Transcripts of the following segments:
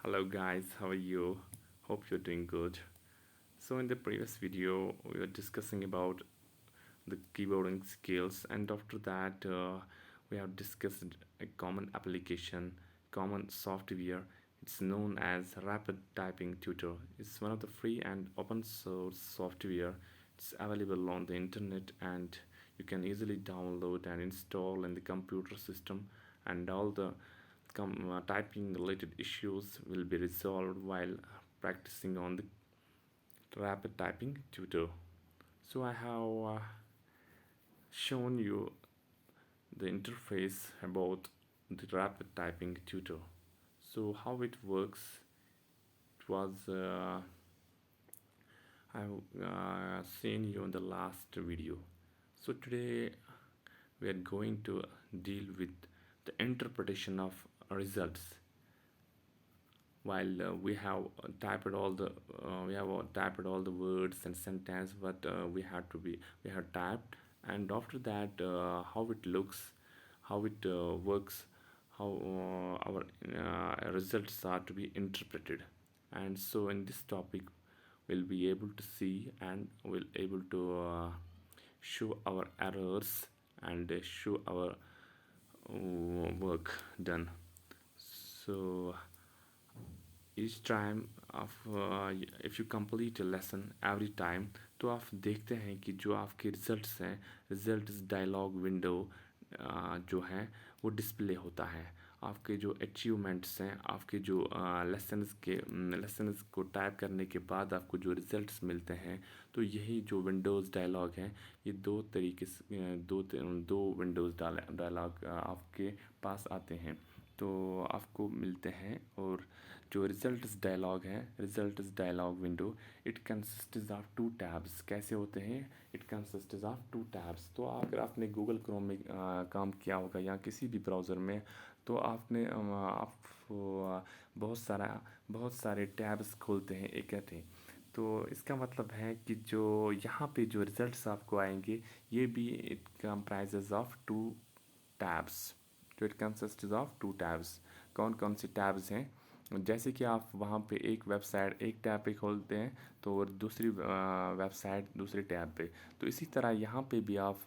Hello guys, how are you? Hope you're doing good. So in the previous video, we were discussing about the keyboarding skills, and after that, we have discussed a common application, common software. It's known as Rapid Typing Tutor. It's one of the free and open source software. It's available on the internet, and you can easily download and install in the computer system, and all the typing related issues will be resolved while practicing on the Rapid Typing Tutor. So I have shown you the interface about the Rapid Typing Tutor. So how it works, it was I've seen you in the last video. So today we are going to deal with the interpretation of results. While we have typed all the words and sentence what we have typed, and after that how it looks, how it works, how our results are to be interpreted. And so in this topic we'll be able to see and we'll able to show our errors and show our work done. So each time of if you complete a lesson every time, तो आप देखते हैं कि जो आपके results हैं, results dialogue window जो है वो डिस्प्ले होता है। आपके जो अचीवमेंट्स हैं, आपके जो लेसन्स को टाइप करने के बाद आपको जो रिजल्ट्स मिलते हैं, तो यही जो विंडोज़ डायलॉग हैं, ये दो तरीके से दो विंडोज़ डायलॉग आपके पास आते हैं, तो आपको मिलते हैं। और जो रिजल्ट्स डायलॉग है, results dialogue window, it consists of two tabs. कैसे होते हैं? It consists of two tabs. तो अगर आपने गूगल क्रोम में काम किया होगा या किसी भी ब्राउज़र में, तो आपने आप बहुत सारे टैब्स खोलते हैं इकट्ठे। तो इसका मतलब है कि जो यहाँ पे जो रिजल्ट्स आपको आएंगे, ये भी it comprises of two tabs. तो it consists of two tabs. कौन कौन से टैब्स हैं? जैसे कि आप वहाँ पे एक वेबसाइट एक टैब पे खोलते हैं, तो और दूसरी वेबसाइट दूसरे टैब पे, तो इसी तरह यहाँ पे भी आप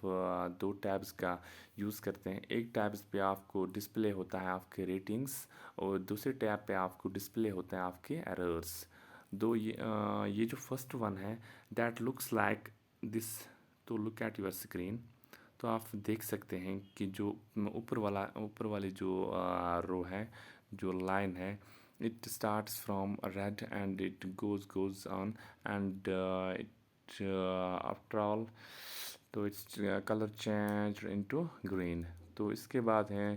दो टैब्स का यूज़ करते हैं। एक टैब्स पे आपको डिस्प्ले होता है आपके रेटिंग्स, और दूसरे टैब पे आपको डिस्प्ले होता है आपके एरर्स। ये जो फर्स्ट वन है, दैट लुक्स लाइक दिस। तो लुक एट योर स्क्रीन। तो आप देख सकते हैं कि जो ऊपर वाली जो रो है, जो लाइन है, it starts from red and it goes on, and it after all, तो it's color change into green। तो इसके बाद है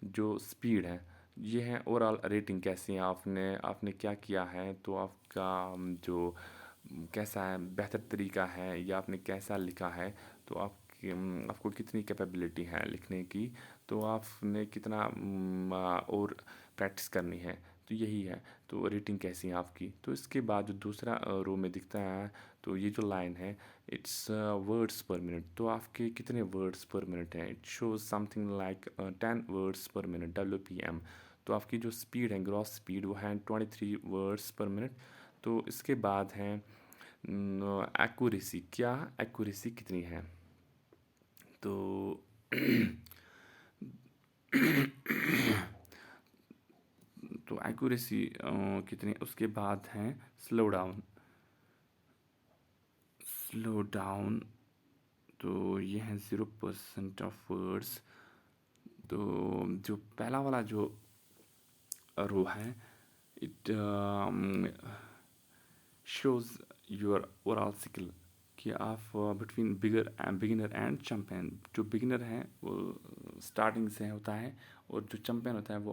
जो स्पीड है, ये है ओवरऑल रेटिंग कैसी है, आपने क्या किया है, तो आपका जो कैसा है, बेहतर तरीका है, या आपने कैसा लिखा है, तो आपको कितनी कैपेबिलिटी है लिखने की, तो आपने कितना और प्रैक्टिस करनी है, तो यही है। तो रेटिंग कैसी है आपकी। तो इसके बाद जो दूसरा रो में दिखता है, तो ये जो लाइन है, इट्स वर्ड्स पर मिनट। तो आपके कितने वर्ड्स पर मिनट हैं, it shows something like 10 words per minute, WPM। तो आपकी जो स्पीड है, ग्रॉस स्पीड, वो है 23 वर्ड्स पर मिनट। तो इसके बाद है एक्यूरेसी। क्या एक्यूरेसी कितनी है, तो तो एक्यूरेसी कितनी, उसके बाद है स्लो डाउन। स्लो डाउन, तो ये है 0% ऑफ वर्ड्स। तो जो पहला वाला जो रो है, it shows your overall skill, कि आप बिटवीन बिगिनर एंड चैम्पियन। जो बिगिनर है वो स्टार्टिंग से होता है, और जो चैम्पियन होता है वो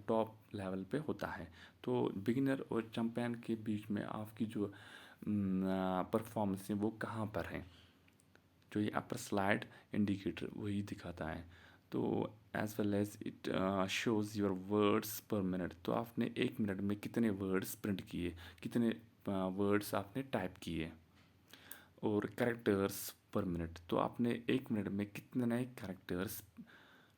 टॉप लेवल पे होता है। तो बिगिनर और चैम्पियन के बीच में आपकी जो परफॉर्मेंस है वो कहाँ पर है, जो ये अपर स्लाइड इंडिकेटर वही दिखाता है। तो as well as it shows your words per minute. तो आपने एक मिनट में कितने वर्ड्स प्रिंट किए, कितने वर्ड्स आपने टाइप किए। और कैरेक्टर्स पर मिनट, तो आपने एक मिनट में कितने कैरेक्टर्स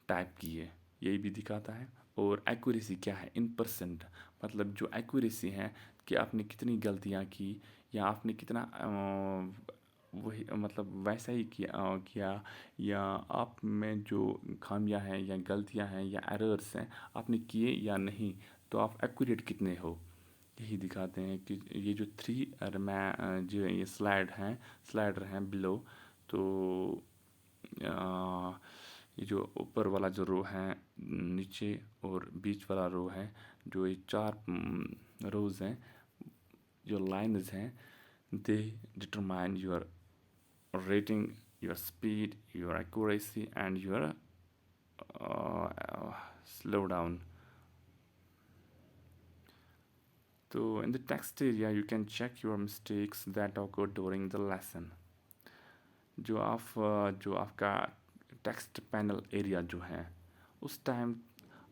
टाइप किए, यही भी दिखाता है। और एक्यूरेसी क्या है इन परसेंट, मतलब जो एक्यूरेसी है कि आपने कितनी गलतियाँ की या आपने कितना वही मतलब वैसा ही किया या आप में जो खामियां हैं या गलतियां हैं या एरर्स हैं आपने किए या नहीं, तो आप एक्यूरेट कितने हो, यही दिखाते हैं कि ये जो थ्री मैं जो ये स्लाइडर हैं बिलो। तो ये जो ऊपर वाला जो रो है, नीचे और बीच वाला रो है, जो ये चार रोज हैं, जो लाइन्स हैं, they determine your rating, your speed, your accuracy, and your slowdown. So in the text area, you can check your mistakes that occur during the lesson. जो आपका टेक्स्ट पैनल एरिया जो है उस टाइम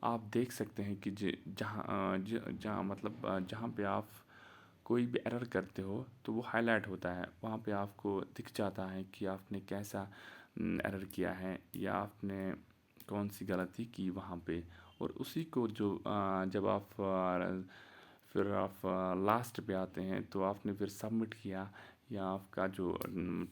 आप देख सकते हैं कि जहाँ मतलब जहाँ पे आप कोई भी एरर करते हो तो वो हाईलाइट होता है, वहाँ पे आपको दिख जाता है कि आपने कैसा एरर किया है या आपने कौन सी गलती की वहाँ पे। और उसी को जब आप फिर आप लास्ट पे आते हैं तो आपने फिर सबमिट किया या आपका जो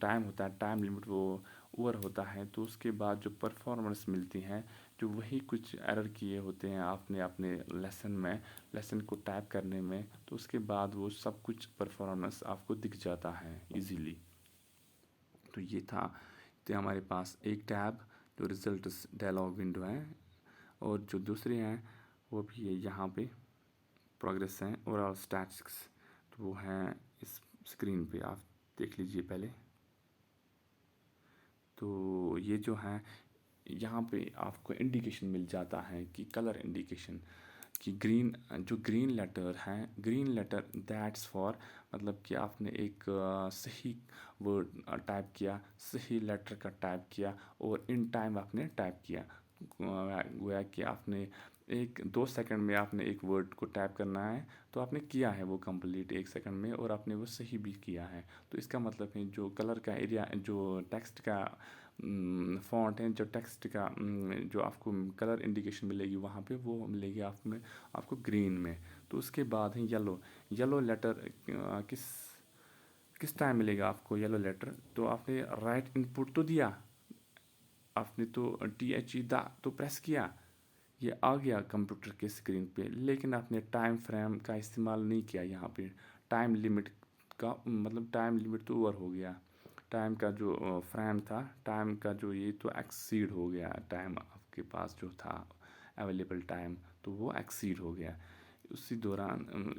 टाइम होता है, टाइम लिमिट वो ओवर होता है, तो उसके बाद जो परफॉर्मेंस मिलती है, जो वही कुछ एरर किए होते हैं आपने अपने लेसन को टाइप करने में, तो उसके बाद वो सब कुछ परफॉर्मेंस आपको दिख जाता है इजीली। तो ये था, तो हमारे पास एक टैब जो रिजल्ट डायलॉग विंडो है, और जो दूसरे हैं वो भी है यहाँ पे प्रोग्रेस हैं और स्टैटिस्टिक्स, तो वो हैं इस स्क्रीन पे, आप देख लीजिए पहले। तो ये जो है यहाँ पे आपको इंडिकेशन मिल जाता है कि कलर इंडिकेशन कि ग्रीन लेटर है, ग्रीन लेटर दैट्स फॉर, मतलब कि आपने एक सही वर्ड टाइप किया, सही लेटर का टाइप किया और इन टाइम आपने टाइप किया, गोया कि आपने 1-2 सेकंड में आपने एक वर्ड को टाइप करना है तो आपने किया है वो कंप्लीट 1 सेकंड में, और आपने वो सही भी किया है। तो इसका मतलब है जो कलर का एरिया, जो टेक्स्ट का फॉन्ट है, जो टेक्स्ट का जो आपको कलर इंडिकेशन मिलेगी वहाँ पे, वो मिलेगी आपको ग्रीन में। तो उसके बाद है येलो लेटर किस किस टाइम मिलेगा आपको येलो लेटर, तो आपने राइट इनपुट तो दिया, आपने तो THE दा तो प्रेस किया, ये आ गया कंप्यूटर के स्क्रीन पे, लेकिन आपने टाइम फ्रेम का इस्तेमाल नहीं किया यहाँ पे, टाइम लिमिट का मतलब टाइम लिमिट तो ओवर हो गया, टाइम का जो फ्रेम था, टाइम का जो ये तो एक्सीड हो गया, टाइम आपके पास जो था अवेलेबल टाइम तो वो एक्सीड हो गया। उसी दौरान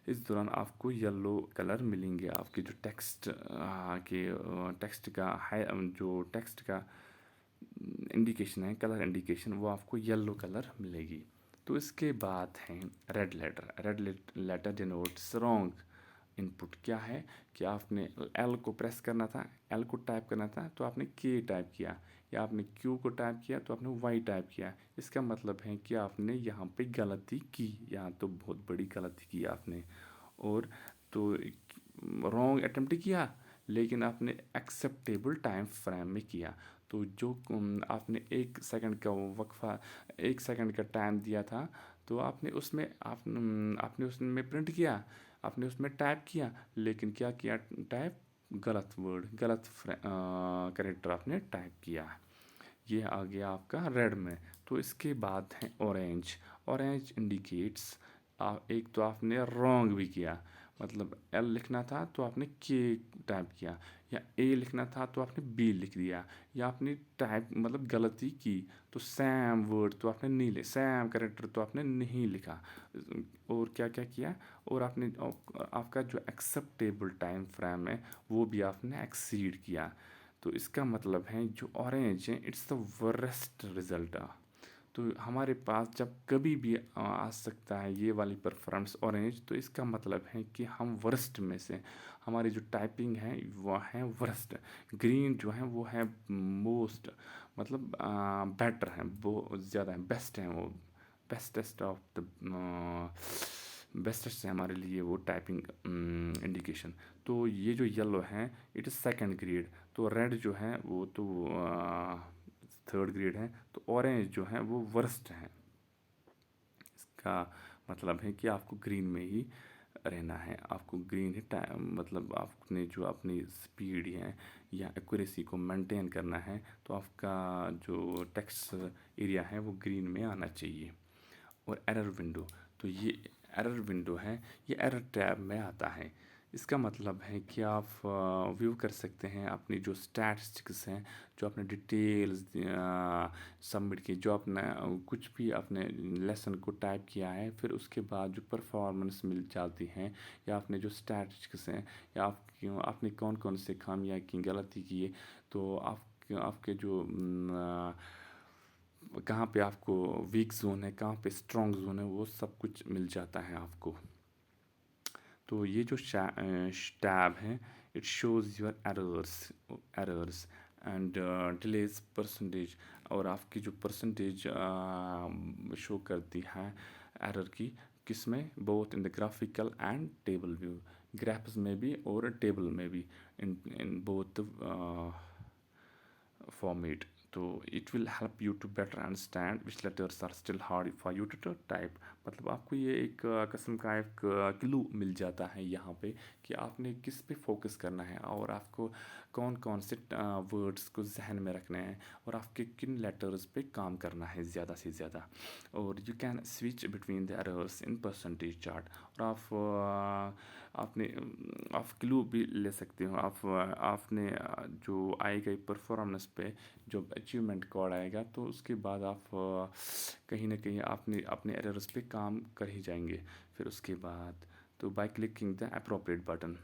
इस दौरान आपको येलो कलर मिलेंगे, आपके जो टेक्स्ट का है, जो टेक्स्ट का इंडिकेशन है, कलर इंडिकेशन, वो आपको येलो कलर मिलेगी। तो इसके बाद है red letter denotes wrong input. क्या है कि आपने एल को प्रेस करना था, एल को टाइप करना था तो आपने के टाइप किया, या आपने क्यू को टाइप किया तो आपने वाई टाइप किया। इसका मतलब है कि आपने यहाँ पे गलती की, यहाँ तो बहुत बड़ी गलती की आपने, और तो रॉन्ग अटेम्प्ट किया लेकिन आपने एक्सेप्टेबल टाइम फ्रेम में किया। तो जो आपने 1 सेकंड का वक्फा, 1 सेकंड का टाइम दिया था, तो आपने उसमें प्रिंट किया, आपने उसमें टाइप किया, लेकिन क्या किया टाइप, गलत वर्ड, गलत कैरेक्टर आपने टाइप किया। ये आ गया आपका रेड में। तो इसके बाद है ऑरेंज इंडिकेट्स, एक तो आपने रॉन्ग भी किया, मतलब एल लिखना था तो आपने के टाइप किया, या ए लिखना था तो आपने बी लिख दिया, या आपने टाइप मतलब गलती की तो सैम वर्ड तो आपने नहीं लिखा, सैम कैरेक्टर तो आपने नहीं लिखा, और क्या क्या किया, और आपने आपका जो एक्सेप्टेबल टाइम फ्रेम है वो भी आपने एक्सीड किया। तो इसका मतलब है जो ऑरेंज है इट्स द वर्स्ट रिजल्ट। तो हमारे पास जब कभी भी आ सकता है ये वाली परफॉर्मेंस ऑरेंज, तो इसका मतलब है कि हम वर्स्ट में से, हमारी जो टाइपिंग है वो है वर्स्ट। ग्रीन जो है वो है मोस्ट, मतलब बेटर है, वो ज़्यादा है, बेस्ट है, वो बेस्टेस्ट ऑफ द बेस्टेस्ट है हमारे लिए वो टाइपिंग इंडिकेशन। तो ये जो येलो है इट इज़ सेकंड ग्रेड, तो रेड जो है वो तो थर्ड ग्रेड है, तो ऑरेंज जो है वो वर्स्ट है। का मतलब है कि आपको ग्रीन में ही रहना है, आपको ग्रीन ही टाइम मतलब आपने जो अपनी स्पीड है या एक्यूरेसी को मेंटेन करना है, तो आपका जो टेक्स्ट एरिया है वो ग्रीन में आना चाहिए। और एरर विंडो, तो ये एरर विंडो है, ये एरर टैब में आता है। इसका मतलब है कि आप व्यू कर सकते हैं अपनी जो स्टैटिस्टिक्स हैं, जो आपने डिटेल्स सबमिट की, जो आपने कुछ भी अपने लेसन को टाइप किया है, फिर उसके बाद जो परफॉर्मेंस मिल जाती हैं, या आपने जो स्टैटिस्टिक्स हैं, या आपने कौन कौन से खामियाँ की, गलती की है, तो आपके जो कहाँ पे आपको वीक जोन है, कहाँ पे स्ट्रॉन्ग जोन है, वो सब कुछ मिल जाता है आपको। तो ये जो टैब है, it shows your errors and delays percentage, और आपकी जो परसेंटेज शो करती है एरर की, किस में, both in the graphical and table view, graphs में भी और टेबल में भी, इन बोथ format. तो it will help you to better understand which letters are still hard for you to type. मतलब आपको ये एक किस्म का एक क्लू मिल जाता है यहाँ पे कि आपने किस पे फोकस करना है, और आपको कौन कौन से वर्ड्स को जहन में रखना है, और आपके किन लेटर्स पे काम करना है ज़्यादा से ज़्यादा। और you can switch between the errors in percentage chart, और आप क्लू भी ले सकते हो। आपने जो आई गई परफॉर्मेंस पे जो अचीवमेंट कोड आएगा, तो उसके बाद आप कहीं ना कहीं आपने अपने एरर्स पे काम कर ही जाएंगे। फिर उसके बाद तो by clicking the appropriate button.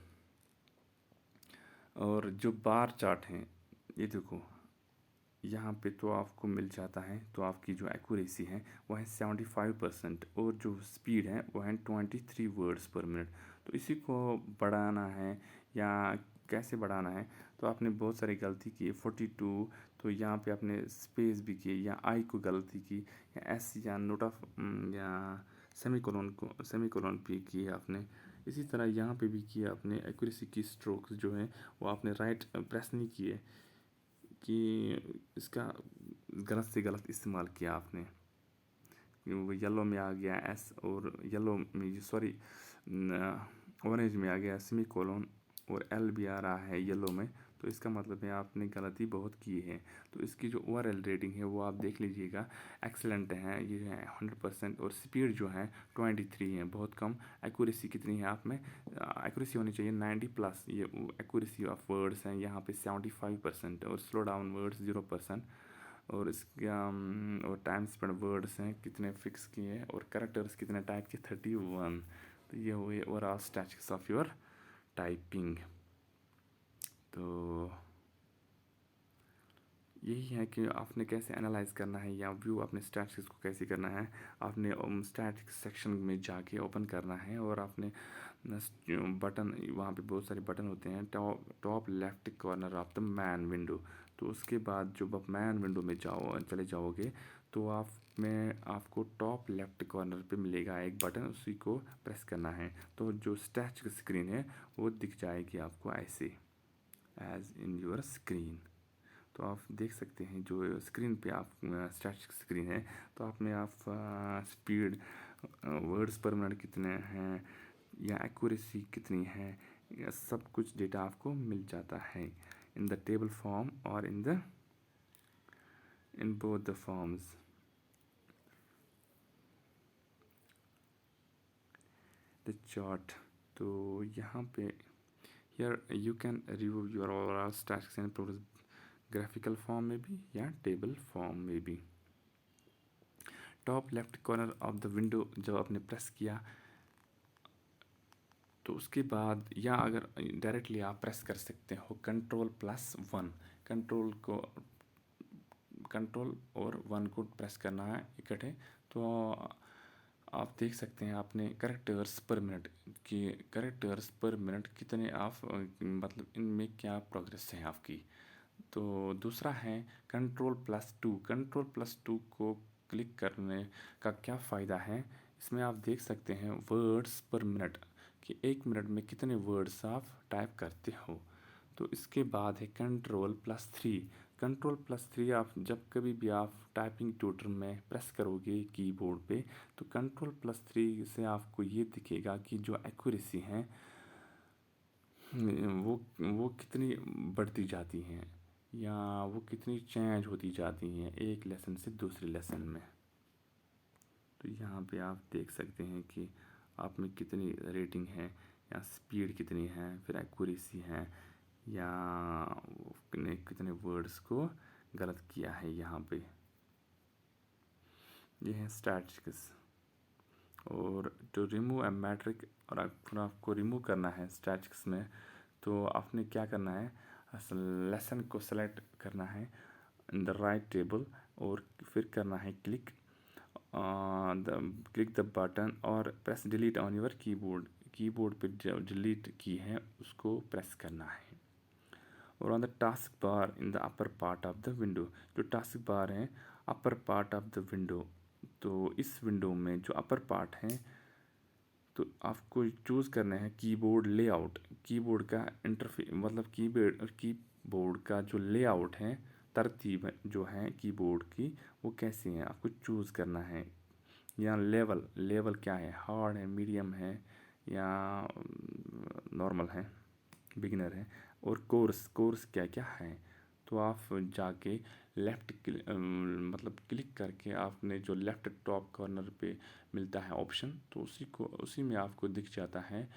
और जो बार चार्ट हैं, ये देखो यहाँ पे तो आपको मिल जाता है, तो आपकी जो एक्यूरेसी है वो है 75%, और जो स्पीड है वो है 23 वर्ड्स पर मिनट। तो इसी को बढ़ाना है या कैसे बढ़ाना है, तो आपने बहुत सारी गलती की, 42, तो यहाँ पे आपने स्पेस भी की, या आई को गलती की, या एस या नोट ऑफ या सेमी कोलोन भी की आपने। इसी तरह यहाँ पे भी किया आपने, एक्यूरेसी की स्ट्रोक्स जो है वो आपने राइट प्रेस नहीं किए, कि इसका गलत से गलत इस्तेमाल किया आपने, वो येलो में आ गया एस, और येलो में सॉरी ऑरेंज में आ गया सेमी कोलोन, और एल भी आ रहा है येलो में। तो इसका मतलब है आपने गलती बहुत की है। तो इसकी जो ओवरऑल रेटिंग है वो आप देख लीजिएगा, एक्सेलेंट है, ये है 100%, और स्पीड जो है 23 है, बहुत कम। एक्यूरेसी कितनी है आप में, एक्यूरेसी होनी चाहिए 90+, ये एक्यूरेसी ऑफ वर्ड्स हैं यहाँ पे 75%, और स्लो डाउन वर्ड्स 0%, और इसका और टाइम स्पेंड वर्ड्स हैं कितने फिक्स किए हैं, और कैरेक्टर्स कितने टाइप के 31। तो ये हुए overall statistics of your typing. तो यही है कि आपने कैसे एनालाइज करना है, या व्यू अपने स्टैटिस्टिक्स को कैसे करना है। आपने स्टैटिस्टिक्स सेक्शन में जाके ओपन करना है, और आपने बटन, वहाँ पे बहुत सारे बटन होते हैं, top left corner of the man window. तो उसके बाद जब आप मैन विंडो में चले जाओगे, तो आपको टॉप लेफ्ट कॉर्नर पे मिलेगा एक बटन, उसी को प्रेस करना है, तो जो स्टैटिस्टिक्स स्क्रीन है वो दिख जाएगी आपको ऐसे, एज इन योर स्क्रीन। तो आप देख सकते हैं जो स्क्रीन पे आप स्टैटिक स्क्रीन है, तो आप स्पीड, वर्ड्स पर मिनट कितने हैं, या एक्यूरेसी कितनी है, या सब कुछ डेटा आपको मिल जाता है इन द टेबल फॉर्म, और in both the forms. The chart, तो यहाँ पे here you can review your overall statistics and progress, graphical form में भी या टेबल फॉर्म में भी। Top left corner of the window जब आपने प्रेस किया, तो उसके बाद, या अगर डायरेक्टली आप प्रेस कर सकते हो Ctrl+1, कंट्रोल और 1 को प्रेस करना है इकट्ठे। तो आप देख सकते हैं आपने करेक्टर्स पर मिनट कितने आप मतलब इनमें क्या प्रोग्रेस है आपकी। तो दूसरा है Ctrl+2 को क्लिक करने का क्या फ़ायदा है, इसमें आप देख सकते हैं वर्ड्स पर मिनट, कि 1 मिनट में कितने वर्ड्स आप टाइप करते हो। तो इसके बाद है Ctrl+3, Ctrl+3 आप जब कभी भी आप टाइपिंग ट्यूटर में प्रेस करोगे कीबोर्ड पे, तो Ctrl+3 से आपको ये दिखेगा कि जो एक्यूरेसी है वो कितनी बढ़ती जाती हैं या वो कितनी चेंज होती जाती हैं एक लेसन से दूसरे लेसन में। तो यहाँ पे आप देख सकते हैं कि आप में कितनी रेटिंग है या स्पीड कितनी है, फिर एक्यूरेसी है या कितने वर्ड्स को गलत किया है। यहाँ पे ये है स्टैटिस्टिक्स। और टू रिमूव ए मैट्रिक, और अगर आपको रिमूव करना है स्टैटिस्टिक्स में, तो आपने क्या करना है, लेसन को सेलेक्ट करना है इन द राइट टेबल और फिर करना है क्लिक द बटन और press delete on your keyboard. Keyboard पे जो डिलीट की है उसको प्रेस करना है। और on the task bar in the upper part of the window, जो टास्क बार है upper part of the window, तो इस विंडो में जो अपर पार्ट है तो आपको चूज़ करना है कीबोर्ड लेआउट। कीबोर्ड का इंटरफेस मतलब कीबोर्ड का जो लेआउट है, तरतीब जो है कीबोर्ड की, वो कैसी है आपको चूज़ करना है। या लेवल क्या है, हार्ड है, मीडियम है या नॉर्मल है, बिगिनर है। और कोर्स क्या क्या है, तो आप जाके लेफ़्ट मतलब क्लिक करके आपने जो लेफ़्ट टॉप कॉर्नर पे मिलता है ऑप्शन, तो उसी में आपको दिख जाता है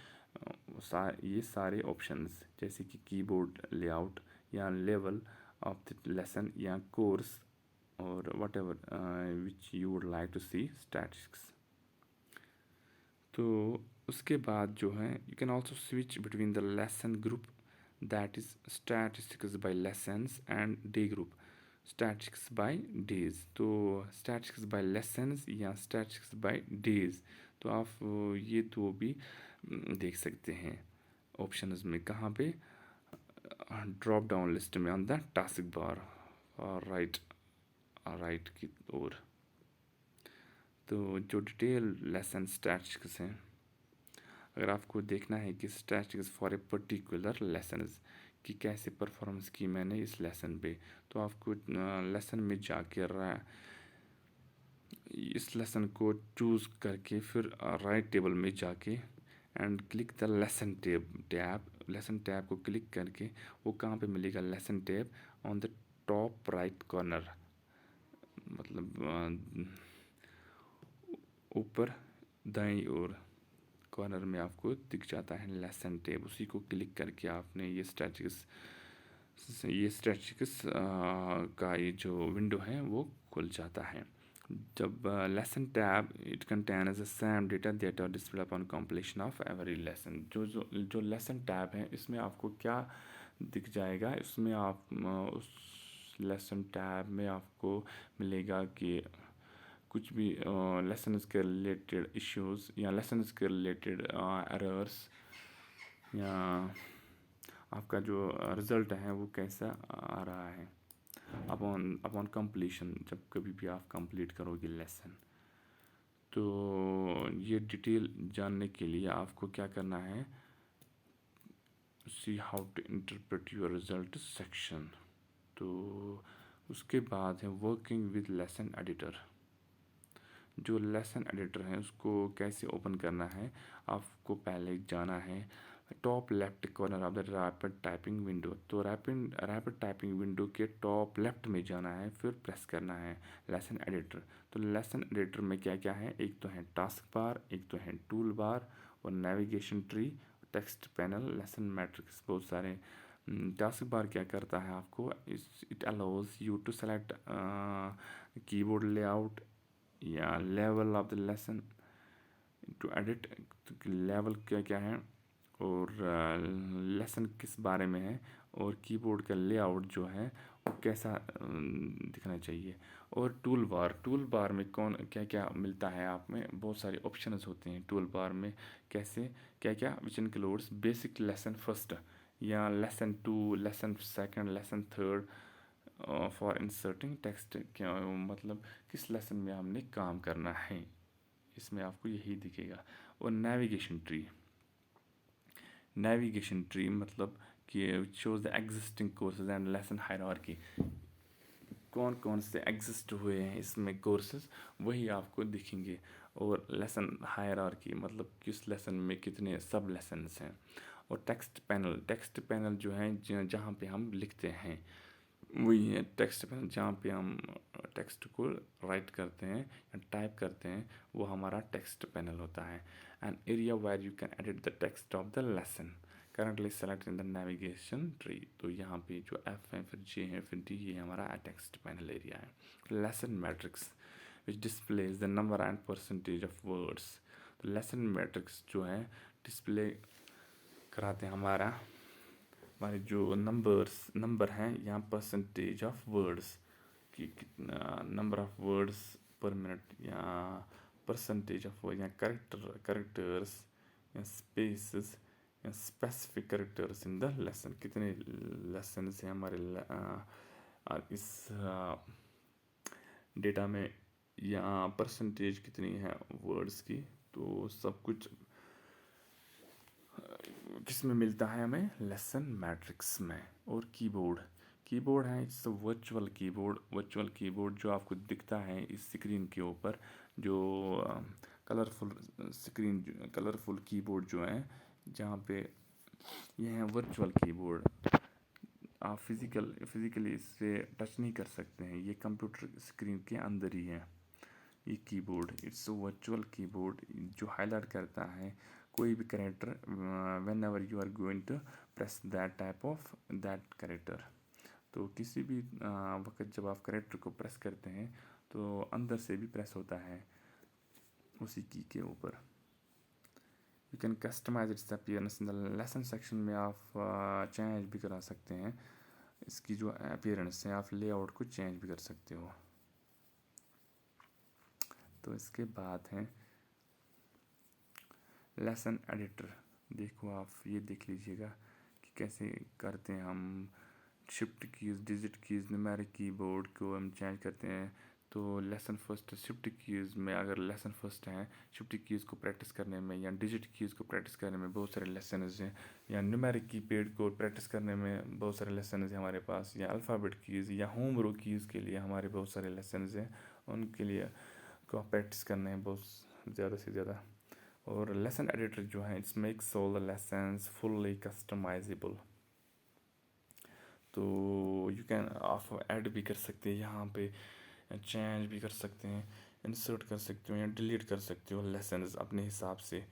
ये सारे ऑप्शंस, जैसे कि कीबोर्ड लेआउट या लेवल ऑफ द लेसन या कोर्स और whatever which you would like to see statistics। तो उसके बाद जो है you can also switch between the lesson group, that is statistics by lessons, and day group statistics by days। तो statistics by lessons या statistics by days, तो आप ये दो भी देख सकते हैं ऑप्शंस में। कहाँ पे, ड्रॉप डाउन लिस्ट में ऑन द टास्क बार और राइट की ओर। तो जो डिटेल लेसन स्टैटिस्टिक्स हैं, अगर आपको देखना है कि statistics for a particular lesson कि कैसे परफॉर्मेंस की मैंने इस लेसन पे, तो आपको लेसन में जाके इस लेसन को चूज़ करके फिर राइट टेबल में जाके and click the lesson tab को क्लिक करके वो कहाँ पे मिलेगा, lesson tab on the top right corner, मतलब ऊपर दाईं ओर कॉर्नर में आपको दिख जाता है लेसन टैब। उसी को क्लिक करके आपने ये स्टैटिस्टिक्स का ये जो विंडो है वो खुल जाता है। जब lesson tab it contains the same data that are display upon completion of every lesson. जो लेसन टैब है इसमें आपको क्या दिख जाएगा, इसमें आप उस लेसन टैब में आपको मिलेगा कि कुछ भी लेसन के रिलेटेड इश्यूज या लेसन के रिलेटेड एरर्स या आपका जो रिज़ल्ट है वो कैसा आ रहा है अपॉन कंप्लीशन, जब कभी भी आप कंप्लीट करोगे लेसन। तो ये डिटेल जानने के लिए आपको क्या करना है, see how to interpret your result section. तो उसके बाद है वर्किंग विद लेसन एडिटर। जो लेसन एडिटर है उसको कैसे ओपन करना है, आपको पहले जाना है top left corner of the rapid typing window. तो रैपिड टाइपिंग विंडो के टॉप लेफ्ट में जाना है, फिर प्रेस करना है लेसन एडिटर। तो लेसन एडिटर में क्या क्या है, एक तो है टास्क बार, एक तो है टूल बार और navigation tree, text panel, lesson matrix, बहुत सारे। टास्क बार क्या करता है आपको, it allows you to select keyboard layout या level of the lesson to edit. Level क्या क्या है और लेसन किस बारे में है और कीबोर्ड का लेआउट जो है वो कैसा दिखना चाहिए। और टूल बार में कौन क्या क्या मिलता है, आप में बहुत सारे ऑप्शंस होते हैं टूल बार में, कैसे क्या क्या which includes basic lesson first या lesson 2, lesson second, lesson third for inserting text. क्या मतलब किस लेसन में हमने काम करना है, इसमें आपको यही दिखेगा। और नेविगेशन ट्री मतलब कि shows the existing courses and lesson hierarchy. कौन कौन से एग्जिस्ट हुए हैं इसमें कोर्सेज, वही आपको दिखेंगे। और लेसन हायरार्की मतलब किस लेसन में कितने सब लेसन्स हैं। और टेक्स्ट पैनल जो है जहाँ पे हम लिखते हैं, वही है टेक्स्ट पैनल जहाँ पे हम टेक्स्ट को राइट करते हैं या टाइप करते हैं, वो हमारा टेक्स्ट पैनल होता है। An area where you can edit the text of the lesson currently select in the navigation tree. तो यहाँ पे जो एफ है, फिर जे है, फिर डी, ये हमारा टेक्स्ट पैनल एरिया है। Lesson matrix which displays the number and percentage of words. तो लेसन मैट्रिक्स जो है डिस्प्ले कराते हैं हमारे जो नंबर हैं यहाँ परसेंटेज ऑफ वर्ड्स कि कितना number of words per minute, या परसेंटेज ऑफ वर्ड, या करेक्टर्स या स्पेसेस या specific characters in the lesson. कितने लेसन हैं हमारे इस डेटा में, या परसेंटेज कितनी है वर्ड्स की। तो सब कुछ किस में मिलता है हमें, लेसन मैट्रिक्स में। और कीबोर्ड है, इट्स वर्चुअल कीबोर्ड जो आपको दिखता है इस स्क्रीन के ऊपर, जो कलरफुल कीबोर्ड जो है, जहाँ पे ये है वर्चुअल कीबोर्ड। आप फिजिकली इससे टच नहीं कर सकते हैं, ये कंप्यूटर स्क्रीन के अंदर ही है ये कीबोर्ड। इट्स वर्चुअल कीबोर्ड जो हाईलाइट करता है कोई भी character whenever you are going to press that type of that character. तो किसी भी वक्त जब आप कैरेक्टर को प्रेस करते हैं तो अंदर से भी प्रेस होता है उसी की के ऊपर। You can customize its appearance in the lesson section में आप चेंज भी करा सकते हैं इसकी जो अपीयरेंस है, आप लेआउट को चेंज भी कर सकते हो। तो इसके बाद है लेसन एडिटर। देखो आप ये देख लीजिएगा कि कैसे करते हैं हम shift keys, digit keys, numeric keyboard को हम चेंज करते हैं। तो लेसन फर्स्ट शिफ्ट कीज़ में, अगर लेसन फर्स्ट है शिफ्ट कीज़ को प्रैक्टिस करने में या डिजिट कीज़ को प्रैक्टिस करने में बहुत सारे लेसन हैं, या न्यूमेरिक कीपैड को प्रैक्टिस करने में बहुत सारे लेसन हैं हमारे पास, या अल्फ़ाबेट कीज़ या होम रो कीज़ के लिए हमारे बहुत सारे लेसन हैं, उनके लिए को प्रैक्टिस करने हैं बहुत ज़्यादा से ज़्यादा। और लेसन एडिटर जो है it's makes all the lessons fully customisable. तो यू कैन आप ऐड भी कर सकते हैं यहाँ पे, चेंज भी कर सकते हैं, इंसर्ट कर सकते हो या डिलीट कर सकते हो लेसन्स अपने हिसाब से।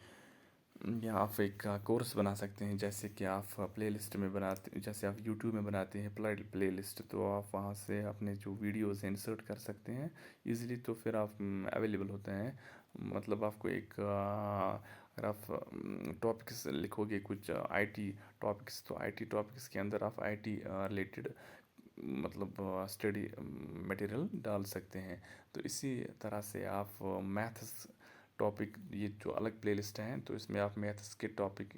या आप एक कोर्स बना सकते हैं, जैसे कि आप प्लेलिस्ट में बनाते, जैसे आप यूट्यूब में बनाते हैं प्लेलिस्ट, तो आप वहाँ से अपने जो वीडियोस हैं इंसर्ट कर सकते हैं इजीली। तो फिर आप अवेलेबल होते हैं, मतलब आपको एक अगर आप टॉपिक्स लिखोगे कुछ आईटी टॉपिक्स, तो आईटी टॉपिक्स के अंदर आप आईटी रिलेटेड मतलब स्टडी मटेरियल डाल सकते हैं। तो इसी तरह से आप मैथ्स टॉपिक, ये जो अलग प्लेलिस्ट हैं, तो इसमें आप मैथ्स के टॉपिक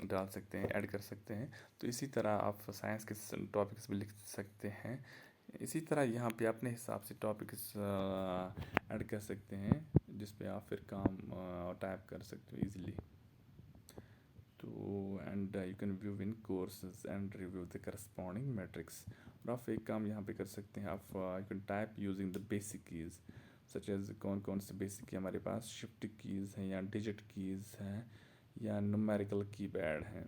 डाल सकते हैं, ऐड कर सकते हैं। तो इसी तरह आप साइंस के टॉपिक्स भी लिख सकते हैं। इसी तरह यहाँ पे अपने हिसाब से टॉपिक्स ऐड कर सकते हैं, जिस पे आप फिर काम टाइप कर सकते हो इजीली। तो and you can view in courses and review the corresponding matrix. और आप एक काम यहाँ पे कर सकते हैं, आप you can type using the basic keys such as, कौन कौन से बेसिक की हमारे पास शिफ्ट कीज़ हैं, या डिजिट कीज़ हैं, या न्यूमेरिकल कीपैड हैं।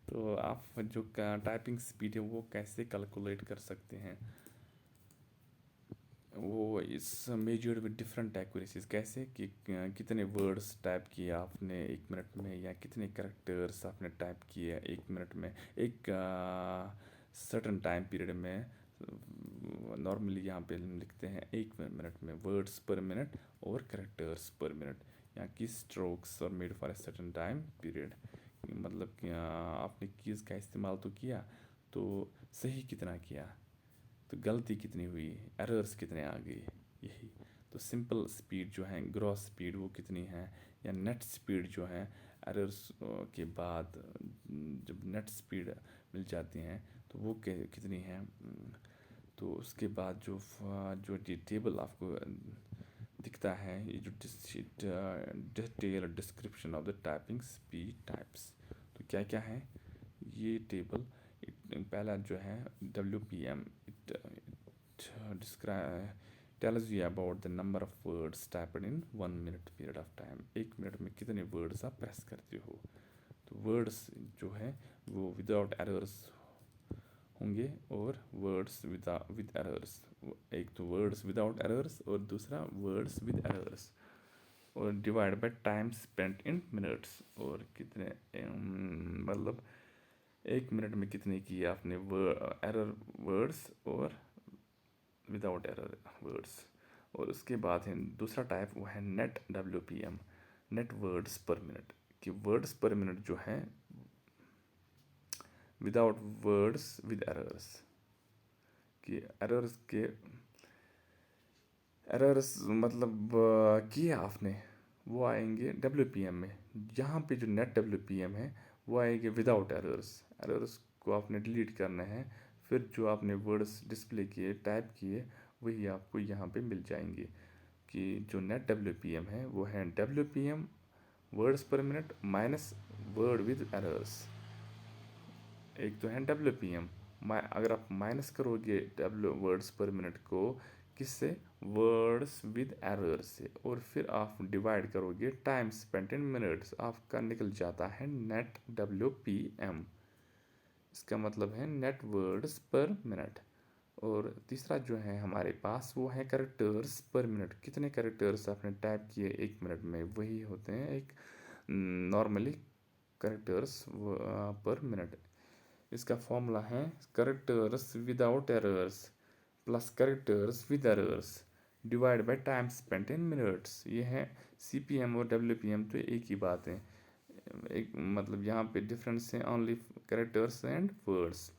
तो आप जो टाइपिंग स्पीड है वो कैसे कैलकुलेट कर सकते हैं, वो इस मेजर्ड विद डिफरेंट एक्यूरेसीज। कैसे कि कितने वर्ड्स टाइप किए आपने 1 मिनट में, या कितने करेक्टर्स आपने टाइप किए 1 मिनट में, एक सर्टन टाइम पीरियड में। नॉर्मली यहाँ पे हम लिखते हैं 1 मिनट में वर्ड्स पर मिनट और करेक्टर्स पर मिनट, या की स्ट्रोक्स और made for a certain time period. मतलब कि आपने कीज़ का इस्तेमाल तो किया, तो सही कितना किया, तो गलती कितनी हुई, एरर्स कितने आ गए, यही। तो सिंपल स्पीड जो है, ग्रॉस स्पीड वो कितनी है, या नेट स्पीड जो है एरर्स के बाद जब नेट स्पीड मिल जाती हैं तो वो कितनी है। तो उसके बाद जो जो ये टेबल आपको दिखता है, ये जो detail description of the typing speed types, तो क्या क्या है ये टेबल, पहला जो है WPM, it describe tells you about the number of words typed in 1 minute period of time. 1 minute में कितने वर्ड्स आप प्रेस करते हो। तो वर्ड्स जो है वो विदाउट एरर्स होंगे और वर्ड्स विद एरर्स। एक तो वर्ड्स विदाउट एरर्स और दूसरा वर्ड्स विद एरर्स। और divide by time spent in minutes. और कितने मतलब 1 मिनट में कितने किए आपने एरर वर्ड्स और विदाउट एरर वर्ड्स। और उसके बाद है दूसरा टाइप, वो है net WPM, net words per minute. कि वर्ड्स पर मिनट जो है विदाउट वर्ड्स विद एरर्स, कि एरर्स मतलब किए आपने वो आएंगे WPM में। यहाँ पे जो नेट WPM है वो आएंगे विदाउट एरर्स। एरर्स को आपने डिलीट करना है, फिर जो आपने वर्ड्स डिस्प्ले किए टाइप किए वही आपको यहाँ पे मिल जाएंगे। कि जो नेट WPM है वो है WPM words per minute minus word with errors. एक तो है WPM, अगर आप माइनस करोगे वर्ड्स पर मिनट को किससे, वर्ड्स विद एरर से, और फिर आप डिवाइड करोगे टाइम स्पेंट इन मिनट्स, आपका निकल जाता है नेट WPM। इसका मतलब है नेट वर्ड्स पर मिनट। और तीसरा जो है हमारे पास वो है कैरेक्टर्स पर मिनट। कितने कैरेक्टर्स आपने टाइप किए 1 मिनट में, वही होते हैं एक नॉर्मली कैरेक्टर्स पर मिनट। इसका फॉर्मूला है characters without errors plus characters with errors divide by time spent in minutes. ये है CPM और WPM, तो एक ही बात है। एक मतलब यहाँ पे डिफरेंस है ओनली कैरेक्टर्स एंड वर्ड्स।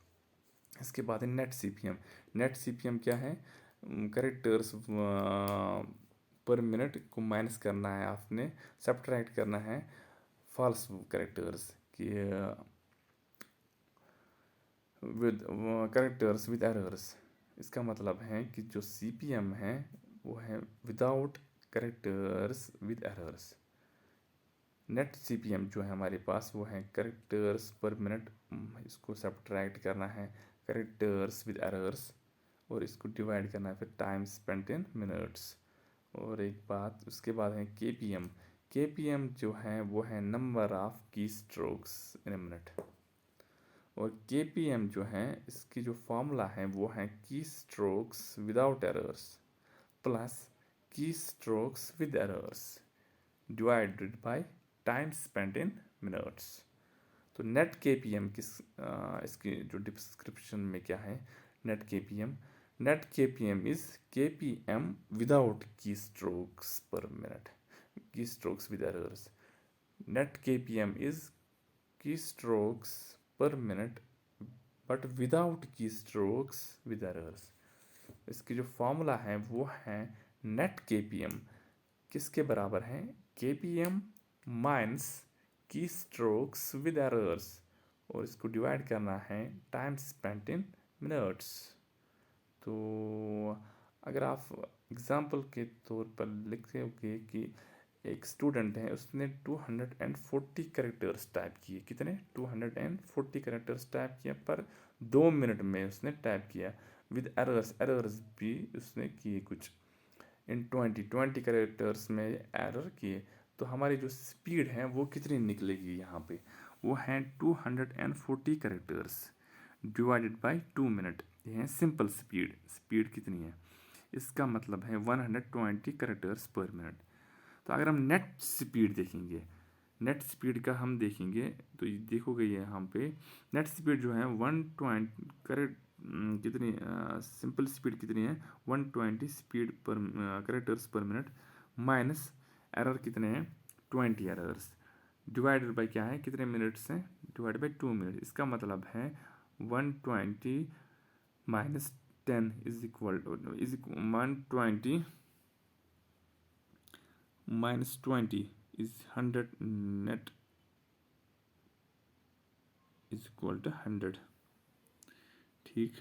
इसके बाद है नेट CPM। नेट CPM क्या है, कैरेक्टर्स पर मिनट को माइनस करना है, आपने सब्ट्रैक्ट करना है फॉल्स कैरेक्टर्स की विद कैरेक्टर्स विद एरर्स। इसका मतलब है कि जो CPM है वो है without characters with errors. Net CPM जो है हमारे पास वो है कैरेक्टर्स पर मिनट, इसको सब्ट्रैक्ट करना है कैरेक्टर्स विद एरर्स और इसको डिवाइड करना है फिर टाइम स्पेंट इन मिनट्स। और एक बात उसके बाद है KPM जो है वो है नंबर ऑफ की स्ट्रोक्स इन ए मिनट। और KPM जो है इसकी जो फॉर्मूला है वो है key strokes without errors plus key strokes with errors divided by time spent in minutes. तो नेट KPM इसकी जो डिस्क्रिप्शन में क्या है, net KPM is KPM without key strokes per minute, key strokes with errors. Net KPM is key strokes per minute but without key strokes with errors. इसकी जो formula है वो है नेट KPM किसके बराबर है, KPM माइनस की strokes with errors, और इसको डिवाइड करना है टाइम स्पेंट इन मिनट्स। तो अगर आप एग्जांपल के तौर पर लिखोगे कि एक स्टूडेंट है उसने 240 कैरेक्टर्स टाइप किए। कितने, 240 कैरेक्टर्स टाइप किया पर 2 मिनट में उसने टाइप किया विद एरर्स भी उसने किए कुछ इन 20 कैरेक्टर्स में एरर किए। तो हमारी जो स्पीड है वो कितनी निकलेगी यहाँ पे, वो है 240 कैरेक्टर्स डिवाइडेड बाय 2 मिनट। ये है सिंपल स्पीड कितनी है, इसका मतलब है 120 कैरेक्टर्स पर मिनट। तो अगर हम नेट स्पीड देखेंगे, नेट स्पीड का हम देखेंगे तो देखोगे यहाँ पे नेट स्पीड जो है 120 कितनी सिंपल स्पीड कितनी है 120 स्पीड पर कैरेक्टर्स पर मिनट माइनस एरर कितने हैं 20 एरर्स डिवाइडेड बाय क्या है कितने मिनट्स हैं डिवाइड बाय 2 मिनट। इसका मतलब है 120 minus 10 is equal 120 minus 20 is 100, net is equal to 100। ठीक,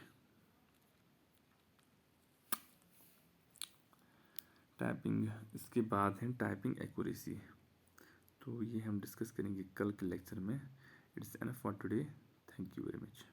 टाइपिंग इसके बाद है टाइपिंग एक्यूरेसी। तो ये हम डिस्कस करेंगे कल के लेक्चर में। It's enough for today, thank you very much.